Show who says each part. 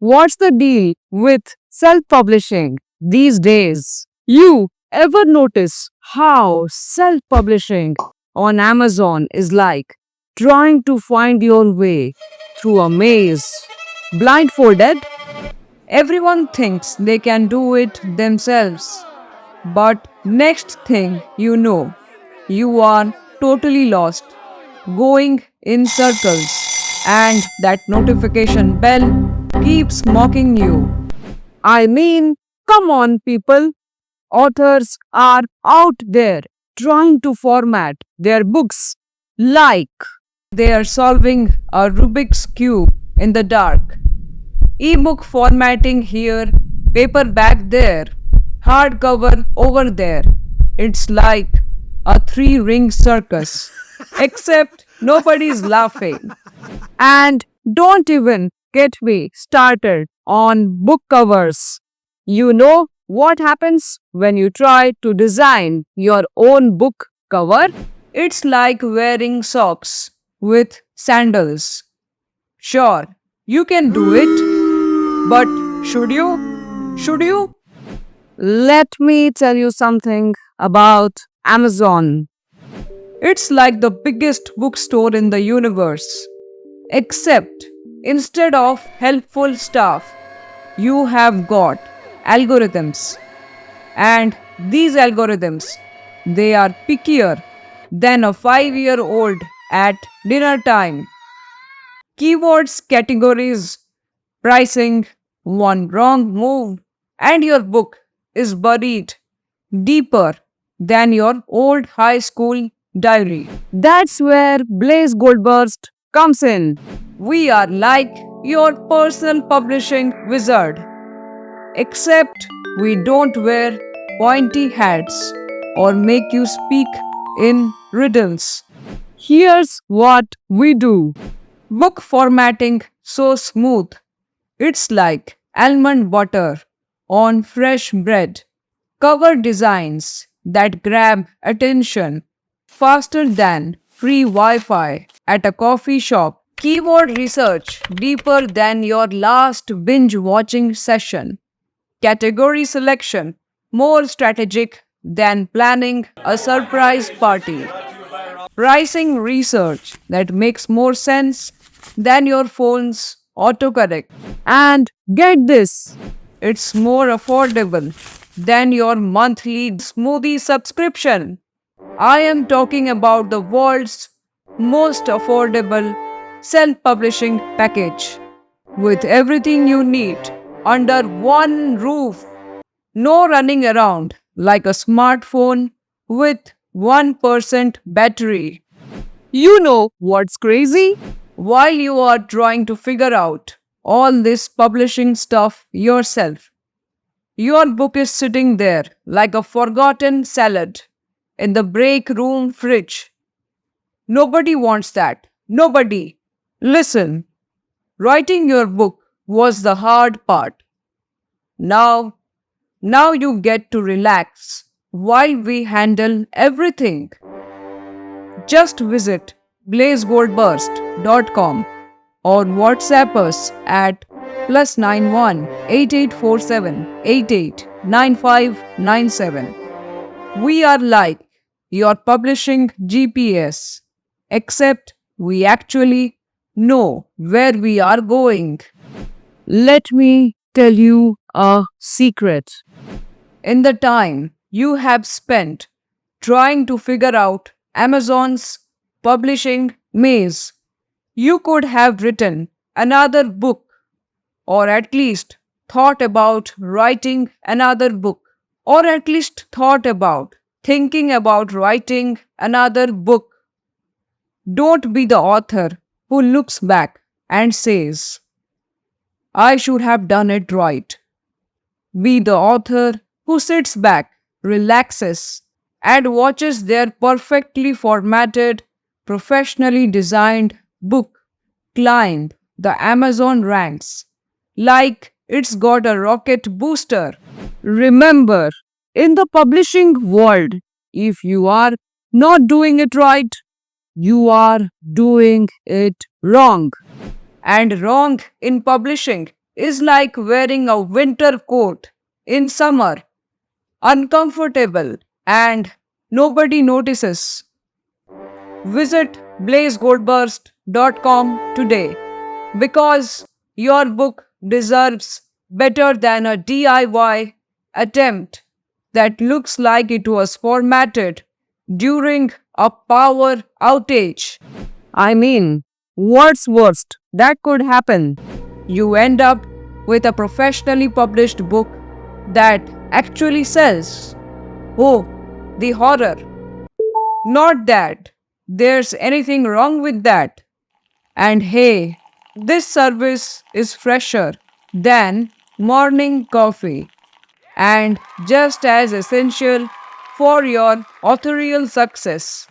Speaker 1: What's the deal with self-publishing these days? You ever notice how self-publishing on Amazon is like trying to find your way through a maze? Blindfolded? Everyone thinks they can do it themselves. But next thing you know, you are totally lost, going in circles, and that notification bell keeps mocking you. I mean, come on, people. Authors are out there trying to format their books like they are solving a Rubik's Cube in the dark. Ebook formatting here, paperback there, hardcover over there. It's like a three-ring circus. Except nobody's laughing. And don't even get me started on book covers. You know what happens when you try to design your own book cover? It's like wearing socks with sandals. Sure, you can do it, but should you? Should you? Let me tell you something about Amazon. It's like the biggest bookstore in the universe. Except instead of helpful stuff, you have got algorithms. And these algorithms, they are pickier than a 5-year-old at dinner time. Keywords, categories, pricing, one wrong move, and your book is buried deeper than your old high school diary. That's where Blaze Goldburst comes in. We are like your personal publishing wizard, except we don't wear pointy hats or make you speak in riddles. Here's what we do. Book formatting so smooth. It's like almond butter on fresh bread. Cover designs that grab attention faster than free Wi-Fi at a coffee shop. Keyword research deeper than your last binge watching session. Category selection more strategic than planning a surprise party. Pricing research that makes more sense than your phone's autocorrect. And get this, it's more affordable than your monthly smoothie subscription. I am talking about the world's most affordable self publishing package with everything you need under one roof. No running around like a smartphone with 1% battery. You know what's crazy? While you are trying to figure out all this publishing stuff yourself, your book is sitting there like a forgotten salad in the break room fridge. Nobody wants that. Nobody. Listen, writing your book was the hard part. Now, now you get to relax while we handle everything. Just visit blazegoldburst.com or WhatsApp us at +91 8847 889597. We are like your publishing GPS, except we actually know where we are going. Let me tell you a secret. In the time you have spent trying to figure out Amazon's publishing maze, you could have written another book, or at least thought about writing another book, or at least thought about thinking about writing another book. Don't be the author who looks back and says, I should have done it right. Be the author who sits back, relaxes, and watches their perfectly formatted, professionally designed book climb the Amazon ranks like it's got a rocket booster. Remember, in the publishing world, if you are not doing it right, you are doing it wrong. And wrong in publishing is like wearing a winter coat in summer, uncomfortable, and nobody notices. Visit blazegoldburst.com today because your book deserves better than a DIY attempt that looks like it was formatted during a power outage. I mean, what's worst that could happen? You end up with a professionally published book that actually sells. Oh, the horror. Not that there's anything wrong with that. And hey, this service is fresher than morning coffee and just as essential for your authorial success.